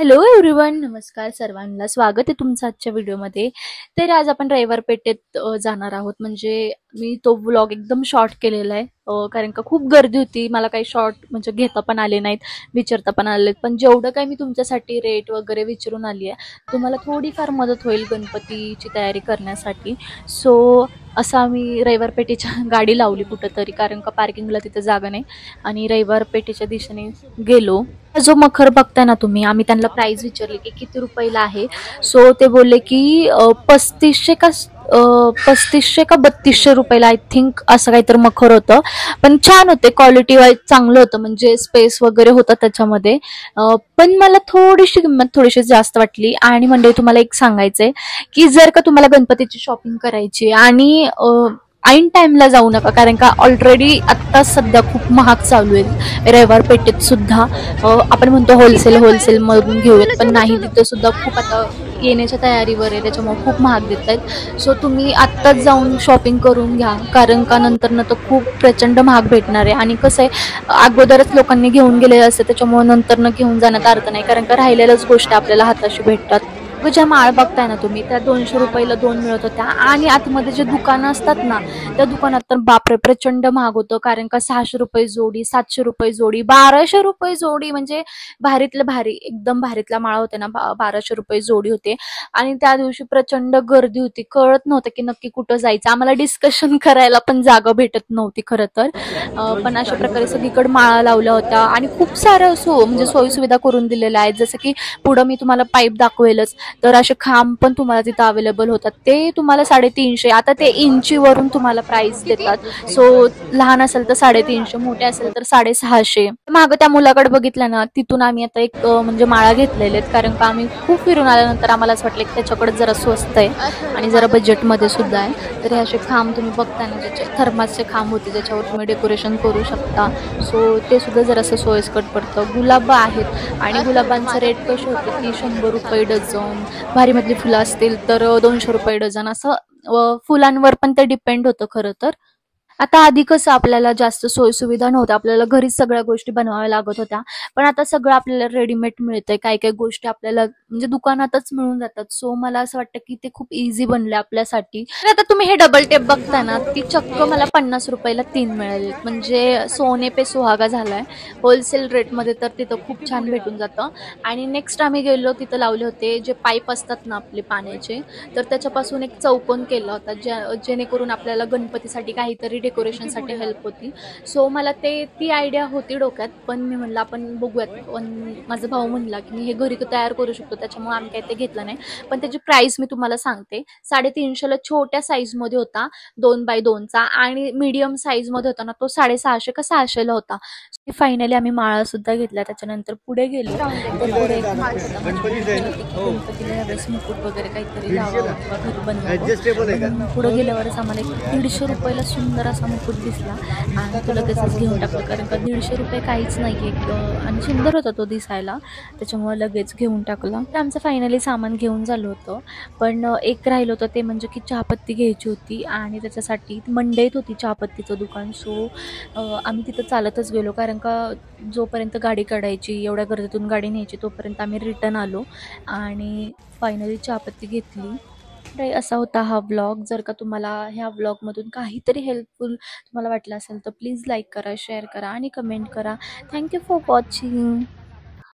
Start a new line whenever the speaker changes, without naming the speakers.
Hello everyone, नमस्कार सर्वांना. स्वागत आहे तुमचं आजच्या व्हिडिओमध्ये. तर आज आपण रविवार पेठेत जाणार आहोत. म्हणजे मी तो व्लॉग एकदम शॉर्ट केलेला आहे, कारण का खूप गर्दी होती. मला काही शॉर्ट म्हणजे घेता पण आले नाहीत, विचारता पण आले नाहीत. पण जेवढं काही मी तुमच्यासाठी रेट वगैरे विचारून आली आहे, तुम्हाला थोडीफार मदत होईल गणपतीची तयारी करण्यासाठी. सो असं आम्ही रविवार पेठेच्या गाडी लावली कुठंतरी, कारण का पार्किंगला तिथं जागा नाही. आणि रविवार पेठेच्या दिशेने गेलो. जो मखर बघताय ना तुम्ही, आम्ही त्यांना प्राइस विचारली की किती रुपयाला आहे. सो ते बोलले की 3500 का 3500 का 3200 रुपयाला, आय थिंक असं काहीतरी मखर होतं. पण छान होते, क्वालिटी वाईज चांगलं होतं, म्हणजे स्पेस वगैरे होता त्याच्यामध्ये. पण मला थोडीशी किंमत थोडीशी जास्त वाटली. आणि म्हणजे तुम्हाला एक सांगायचंय की जर का तुम्हाला गणपतीची शॉपिंग करायची आणि ऐन टाइमला जाऊ नका, कारण का ऑलरेडी आत्ता सध्या खूप महाग चालू आहे रविवार पेठेत सुद्धा. आपण म्हणतो होलसेल मधून घेऊयात, पण नाही, तिथं सुद्धा खूप आता येण्याच्या तयारीवर आहे, त्याच्यामुळे खूप महाग देत आहेत. सो तुम्ही आत्ताच जाऊन शॉपिंग करून घ्या, कारण का नंतर तर खूप प्रचंड महाग भेटणार आहे. आणि कसं आहे, अगोदरच लोकांनी घेऊन गेलेले असते, त्याच्यामुळे नंतर घेऊन जाण्यात अर्थ नाही, कारण का राहिलेल्याच गोष्टी आपल्याला हाताशी भेटतात. ज्या माळ बघताय ना तुम्ही, त्या 200 रुपयाला 2 मिळत होत्या. आणि आतमध्ये जे दुकानं असतात ना, त्या दुकानात तर बापरे प्रचंड महाग होतं, कारण का 600 रुपये जोडी, 700 रुपये जोडी, 1200 रुपये जोडी. म्हणजे भारीतलं भारी, एकदम भारीतला माळा होते ना, 1200 रुपये जोडी होते. आणि त्या दिवशी प्रचंड गर्दी होती, कळत नव्हतं की नक्की कुठं जायचं. आम्हाला डिस्कशन करायला पण जागा भेटत नव्हती खरं तर. पण अशा प्रकारे सगळीकडे माळा लावल्या होत्या आणि खूप सारं म्हणजे सोयीसुविधा करून दिलेल्या आहेत. जसं की पुढं मी तुम्हाला पाईप दाखवेलच, तर असे खांब पण तुम्हाला तिथं अवेलेबल होतात. ते तुम्हाला 350, आता ते इंचीवरून तुम्हाला प्राइस देतात. सो लहान असेल तर 350, मोठे असेल तर 650. मागं त्या मुलाकडे बघितलं ना, तिथून आम्ही आता एक म्हणजे माळा घेतलेले आहेत, कारण का आम्ही खूप फिरून आल्यानंतर आम्हाला असं वाटलं की त्याच्याकडे जरा स्वस्त आहे आणि जरा बजेटमध्ये सुद्धा आहे. तर हे असे खांब तुम्ही बघता ना, ज्याचे थर्मासचे खांब होते, ज्याच्यावर तुम्ही डेकोरेशन करू शकता. सो ते सुद्धा जरासं सोयीस्कर पडतं. गुलाब आहेत, आणि गुलाबांचा रेट कसे होते की 100 रुपये डझन, भारीमधली फुलं असतील तर 200 रुपये डझन. असं फुलांवर पण ते डिपेंड होतं खरं तर. आता आधी कसं आपल्याला जास्त सोयीसुविधा नव्हत्या, आपल्याला घरीच सगळ्या गोष्टी बनवाव्या लागत होत्या. पण आता सगळं आपल्याला रेडीमेड मिळतंय, काही काही गोष्टी आपल्याला म्हणजे दुकानातच मिळून जातात. सो मला असं वाटतं की ते खूप इझी बनले आपल्यासाठी. तर आता तुम्ही हे डबल टेप बघता ना, ती चक्क मला 50 रुपयाला 3 मिळाले. म्हणजे सोने पे सुहागा झालाय. होलसेल रेटमध्ये तर तिथं खूप छान भेटून जातं. आणि नेक्स्ट आम्ही गेलो, तिथं लावले होते जे पाईप असतात ना आपले पाण्याचे, तर त्याच्यापासून एक चौकोन केला होता, जेणेकरून आपल्याला गणपतीसाठी काहीतरी डेकोरेशनसाठी हेल्प होती. सो मला ती आयडिया होती डोक्यात, पण मी म्हणलं आपण बघूयात. पण माझा भाऊ म्हणला की मी हे घरी तयार करू शकतो, त्याच्यामुळे आम्ही काही ते घेतलं नाही. पण त्याची प्राइस मी तुम्हाला सांगते. 350ला छोट्या साईजमध्ये होता, 2x2चा, आणि मीडियम साईजमध्ये होता ना, तो 650 का 600ला होता. फायनली आम्ही माळा सुद्धा घेतला. त्याच्यानंतर पुढे गेलो, तर पुढे एक गणपतीला यावेळेस मुकुट वगैरे काहीतरी लावावं किंवा घरी बनवावं. पुढे गेल्यावरच आम्हाला एक 150 रुपयाला सुंदर असा मुकुट दिसला, आणि तो लगेचच घेऊन टाकलं, कारण का 150 रुपये काहीच नाही आणि सुंदर होता तो दिसायला, त्याच्यामुळे लगेच घेऊन टाकला. तर आमचं फायनली सामान घेऊन झालं होतं. पण एक राहिलं होतं, ते म्हणजे की चहापत्ती घ्यायची होती, आणि त्याच्यासाठी मंडईत होती चहापत्तीचं दुकान. सो आम्ही तिथं चालतच गेलो, कारण का जोपर्यंत गाडी काढायची, एवढ्या गर्दीतून गाडी न्यायची, तोपर्यंत आम्ही रिटर्न आलो आणि फायनली चहापत्ती घेतली. तर असा होता हा व्लॉग. जर का तुम्हाला ह्या व्लॉगमधून काहीतरी हेल्पफुल तुम्हाला वाटलं असेल तर प्लीज लाईक करा, शेअर करा आणि कमेंट करा. Thank you for watching.